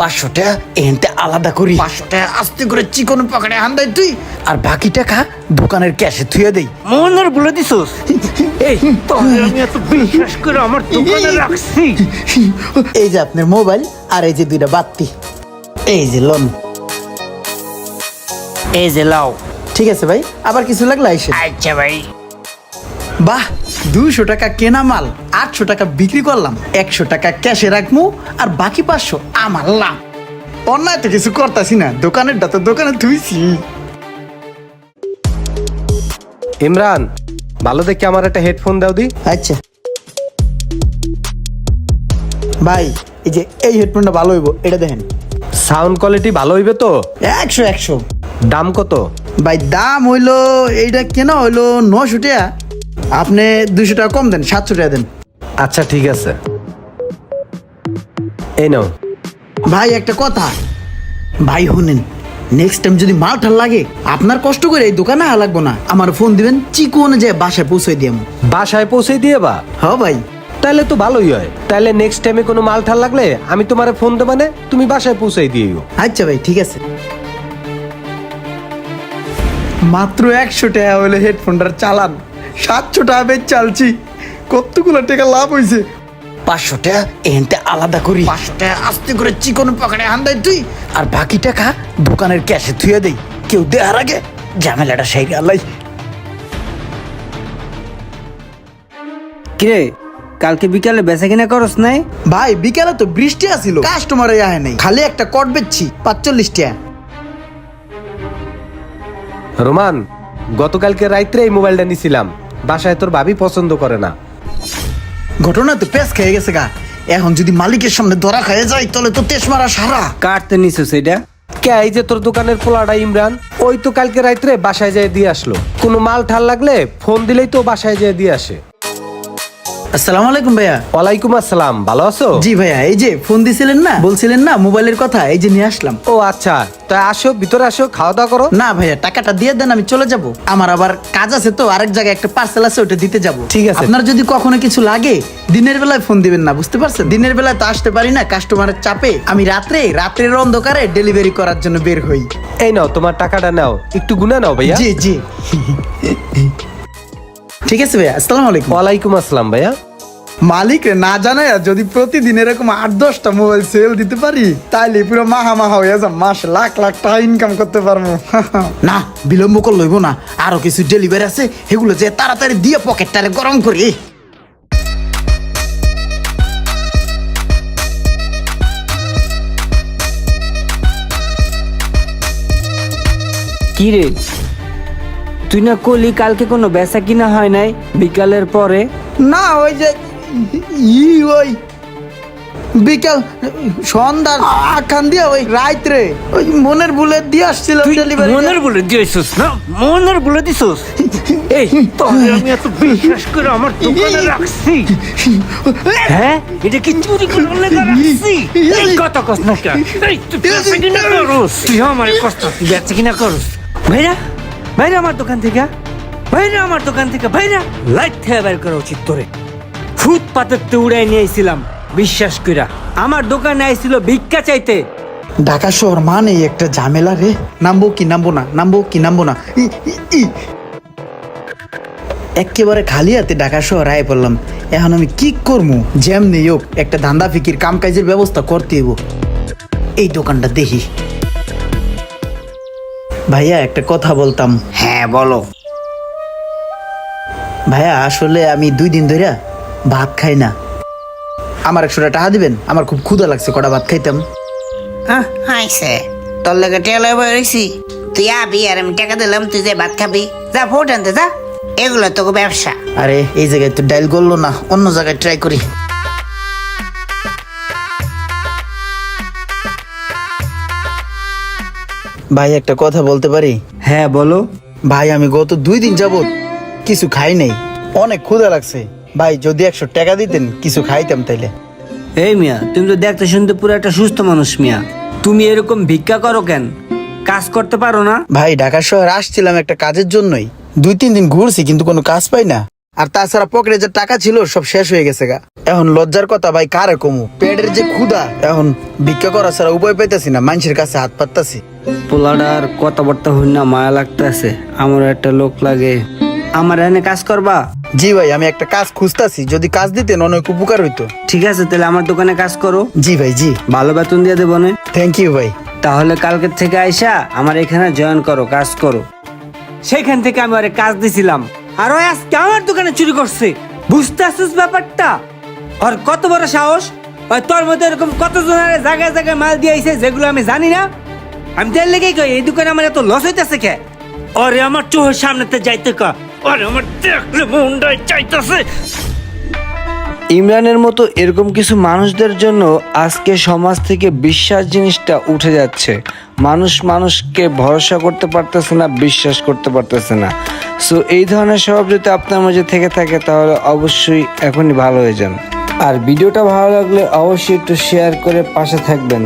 500 টাকা এনতে আলাদা করি, 500 টাকা আস্তে করে চিকন পকেটে হান্দাই তুই, আর বাকি টাকা দোকানের ক্যাশে থুয়ে দেই। মনের বলে দিছস? এই তোরে আমি এত বিশ্বাস করে আমার দোকানে রাখছি। এই যে আপনার মোবাইল আর এই যে 2টা বাতি, এই যে লোন। এই যে লাও। ঠিক আছে ভাই, আবার কিছু লাগলে আইসে। আচ্ছা ভাই। বাহ, 200 টাকা কেনা মাল 800 টাকা বিক্রি করলাম, 100 টাকা ক্যাশে রাখবো আর বাকি 500 আমার লাভ। অন্যায় তো কিছু করতাছি না, দোকানেরটা তো দোকানে থুইছি। ইমরান, ভালো দেখে আমার একটা হেডফোন দাও দি। আচ্ছা ভাই, এই যে এই হেডফোনটা ভালো হইব, এটা দেখেন। সাউন্ড কোয়ালিটি ভালো হইবে তো? 100 দাম কত? ভাই দাম হইলো, এইটা কেনা হইলো 900 টাকা, আপনি 200 টাকা কম দেন, 700 টাকা দেন। আচ্ছা ঠিক আছে, এই নাও। ভাই একটা কথা, ভাই শুনেন, নেক্সট টাইম যদি মালটাল লাগে আপনার কষ্ট করে এই দোকানে লাগবো না, আমার ফোন দিবেন, চিকন যে বাসায় পৌঁছে দিয়ে। বাসায় পৌঁছে দিয়ে বা? হ্যাঁ ভাই। তাহলে তো ভালোই হয়। তাহলে নেক্সট টাইমে কোনো মাল ঠাল লাগলে আমি তোমারে ফোন দেব, মানে তুমি বাসায় পৌঁছে দিও। আচ্ছা ভাই ঠিক আছে। মাত্র 100 টাকা হইলে হেডফোনটার চালান, 700 টাকা বেচ চালছি, কতগুলো টাকা লাভ হইছে। 500 টাকা এনতে আলাদা করি, 500 টাকা আস্তে করে চিকন পকেটে হান্দাই তুই, আর বাকি টাকা দোকানের ক্যাশে থুয়ে দেই, কেউ দেওয়ার আগে ঝামেলাটা সাইরে আলাই। কিরে, কালকে বিকালে বেচা কিনা করস নাই? ভাই বিকালে তো বৃষ্টি আসিল, কাস্টমার আহে নাই, খালি একটা কট বেচছি 45 টাকা। রোমান, গতকালকে রাইতে এই মোবাইলটা নিছিলাম, বাসায় তোর ভাবি পছন্দ করে না। ঘটনা তো পেস খেয়ে গেছে গা, এখন যদি মালিকের সামনে ধরা খেয়ে যায় তাহলে তো তেস মারা সারা। কাটতে নিছস এটা? কে, এই যে তোর দোকানের পোলাটা ইমরান, ওই তো কালকে রাইতে বাসায় যেয়ে দিয়ে আসলো। কোনো মাল ঠাল লাগলে ফোন দিলেই তো বাসায় যেয়ে দিয়ে আসে। আসসালামু আলাইকুম ভাইয়া। ওয়ালাইকুম আসসালাম, ভালো আছো? জি ভাইয়া, এই যে ফোন দিছিলেন না, বলছিলেন না মোবাইলের কথা, এই যে নিয়ে আসলাম। ও আচ্ছা, তা আসো, ভিতরে আসো, খাওয়া দাওয়া করো। না ভাইয়া, টাকাটা দিয়ে দেন, আমি চলে যাব, আমার আবার কাজ আছে তো, আরেক জায়গায় একটা পার্সেল আছে, ওটা দিতে যাব। ঠিক আছে। আপনার যদি কখনো কিছু লাগে দিনের বেলায় ফোন দিবেন না, বুঝতে পারছেন? দিনের বেলায় তো আসতে পারি না, কাস্টমারের চাপে। আমি রাত্রের অন্ধকারে ডেলিভারি করার জন্য বের হই। এই নাও, তোমার টাকাটা নাও, একটু গুনে নাও ভাইয়া। জি জি ঠিক আছে ভাইয়া, আসসালামু আলাইকুম। ওয়ালাইকুম আসসালাম ভাইয়া। মালিক না জানায় যদি প্রতিদিন এরকম 8-10টা মোবাইল সেল দিতে পারি, তাইলে পুরো মাহা হয়ে যাম, মাস লাখ লাখ টাকা ইনকাম করতে পারবো। না বিলম্ব করলে হইব না, আরো কিছু ডেলিভারি আছে, সেগুলো যে তাড়াতাড়ি দিয়ে পকেটটারে গরম করি। কি রে, তুই না কলি কালকে কোনো বেচা কিনা হয় নাই বিকালের পরে? না ওই যে ওই বিকাল সন্ধ্যা আখান দিয়ে ওই রাত্রে ওই মনের বুলেট দিয়ে আসছিল তুই ডেলিভারি। মনের বলে দিয়েছিস না? মনের বলে দিছস? এই তোরে আমি এত বিশ্বাস করে আমার দোকানে রাখছি। হ্যাঁ, এটা কি চুরি করে লাগা রাখছি? এই কথা কস না কেন? এই তুই বেচা কিনা করস, তুই আমার কষ্ট, তুই বেচা কিনা করস। ভাইরা ভাইরা আমার দোকান থেকে, ভাইরা আমার দোকান থেকে, ভাইরা লাইট থেকে বের করা উচিত তোরে। ফুটপাতের তো উড়াই নিয়ে আইছিলাম বিশ্বাস কইরা, আমার দোকানে আইছিল ভিক্ষা চাইতে। ঢাকা শহর মানে একটা ঝামেলা রে, নামবো কি নামবো না, নামবো কি নামবো না, একেবারে খালি হাতে ঢাকা শহর আয় পড়লাম। এখন আমি কি করবো? যেমনি হোক একটা ধান্দা ফিকির কাম কাজের ব্যবস্থা করতে হইব। এই দোকানটা দেখি। ভাইয়া একটা কথা বলতাম। হ্যাঁ বলো। ভাইয়া আসলে আমি 2 দিন ধরে ভাত খাই না, আমার 100 টাকা দিবেন, আমার খুব ক্ষুধা লাগছে, কটা ভাত খাইতাম। হাইছে তোর লেগে টেলে বেরিয়েছি, তুই আবি আর আমি টাকা দিলাম, তুই যে ভাত খাবি, যা ফোট আনতে যা, এগুলো তোকে ব্যবসা। আরে এই জায়গায় তো ডাইল করলো না, অন্য জায়গায় ট্রাই করি। ভাই একটা কথা বলতে পারি? হ্যাঁ বলো। ভাই আমি গত 2 দিন যাবত কিছু খাই নাই, অনেক ক্ষুধা লাগছে। ভাই যদি 100 টাকা দিতেন কিছু খাইতাম তাইলে। এই মিয়া, তুমি তো দেখতে শুনতে পুরো একটা সুস্থ মানুষ মিয়া, তুমি এরকম ভিক্ষা করো কেন? কাজ করতে পারো না? ভাই ঢাকা শহর আসছিলাম একটা কাজের জন্যই, 2-3 দিন ঘুরছি কিন্তু কোনো কাজ পাই না। আর তাছাড়া পকেটে যে টাকা ছিল সব শেষ হয়ে গেছে গা। এখন লজ্জার কথা ভাই কারে কমু, পেটের যে ক্ষুধা, এখন ভিক্ষা করা ছাড়া উপায় পাইতেছি না, মানুষের কাছে হাত পাততাছি। পোলাডার কথাবার্তা হই না, মায়া লাগতেছে। আমার একটা লোক লাগে, আমার এনে কাজ করবা? জি ভাই, আমি একটা কাজ খুঁজতাছি, যদি কাজ দিতেন অনেক উপকার হইতো। ঠিক আছে, তাহলে আমার দোকানে কাজ করো। জি ভাই, জি। ভালো বেতন দিয়ে দেবো না? থ্যাংক ইউ ভাই। তাহলে কালকের থেকে আইসা আমার এখানে জয়েন করো, কাজ করো। সেখান থেকে আমি আরে কাজ দিছিলাম, আর ওই আজকে আমার দোকানে চুরি করছে। বুঝতে আসছিস ব্যাপারটা? আর কত বড় সাহস! ওই তোর মধ্যে এরকম কতজনের জায়গায় জায়গায় মাল দিয়ে আইছে যেগুলো আমি জানি না। আমি তেল লেগেই কই এই দোকানে আমার এত লস হইতেছে কে? আরে আমার চোখের সামনেতে যাইতে কা, আরে আমার দেখলে মনটাই চাইতেছে। ইমরানের মতো এরকম কিছু মানুষদের জন্য আজকে সমাজ থেকে বিশ্বাস জিনিসটা উঠে যাচ্ছে। মানুষ মানুষকে ভরসা করতে পারতেছে না, বিশ্বাস করতে পারতেছে না। সো এই ধরনের স্বভাব যদি আপনার মাঝে থেকে থাকে তাহলে অবশ্যই এখনই ভালো হয়ে যান। আর ভিডিওটা ভালো লাগলে অবশ্যই একটু শেয়ার করে পাশে থাকবেন।